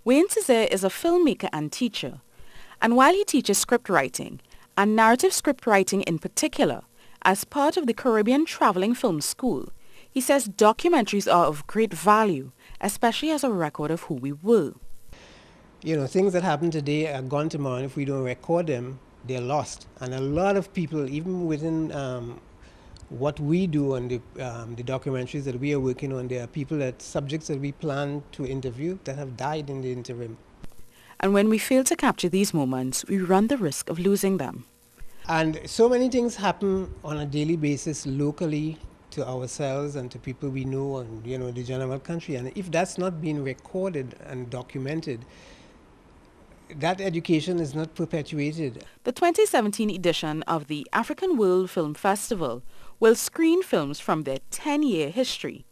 Wayne Cezair is a filmmaker and teacher, and while he teaches script writing, and narrative script writing in particular, as part of the Caribbean Traveling Film School, he says documentaries are of great value, especially as a record of who we were. You know, things that happen today are gone tomorrow, and if we don't record them, they're lost. And a lot of people, even within what we do on the documentaries that we are working on, there are subjects that we plan to interview that have died in the interim. And when we fail to capture these moments, we run the risk of losing them. And so many things happen on a daily basis locally to ourselves and to people we know and, the general country. And if that's not being recorded and documented, that education is not perpetuated. The 2017 edition of the African World Film Festival will screen films from their 10-year history.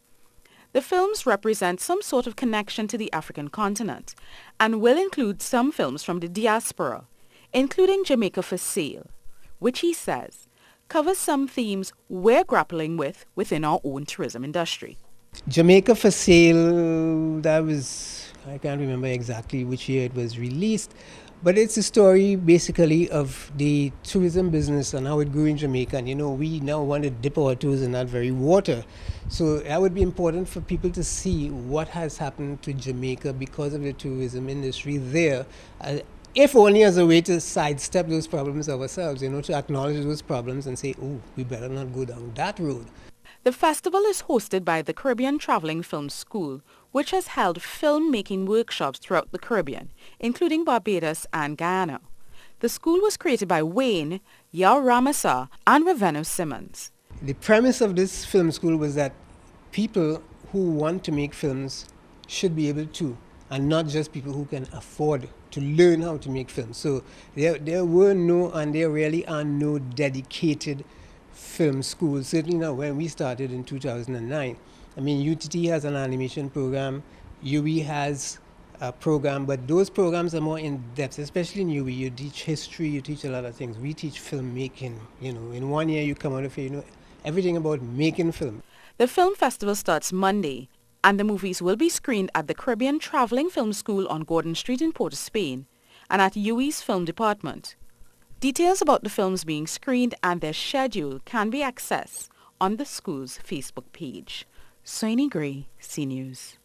The films represent some sort of connection to the African continent and will include some films from the diaspora, including Jamaica for Sale, which he says covers some themes we're grappling with within our own tourism industry. Jamaica for Sale, I can't remember exactly which year it was released, but it's a story basically of the tourism business and how it grew in Jamaica. And we now want to dip our toes in that very water. So that would be important for people to see what has happened to Jamaica because of the tourism industry there, if only as a way to sidestep those problems ourselves, to acknowledge those problems and say, oh, we better not go down that road. The festival is hosted by the Caribbean Traveling Film School, which has held filmmaking workshops throughout the Caribbean, including Barbados and Guyana. The school was created by Wayne, Yao Ramasa, and Ravenna Simmons. The premise of this film school was that people who want to make films should be able to, and not just people who can afford to learn how to make films. So there were no, and there really are no dedicated film schools. Certainly not when we started in 2009. UTT has an animation program, UWI has a program, but those programs are more in depth, especially in UWI. You teach history, you teach a lot of things. We teach filmmaking. In 1 year you come out of here, everything about making film. The film festival starts Monday, and the movies will be screened at the Caribbean Traveling Film School on Gordon Street in Port of Spain and at UWI's film department. Details about the films being screened and their schedule can be accessed on the school's Facebook page. Soini Gray, CNews.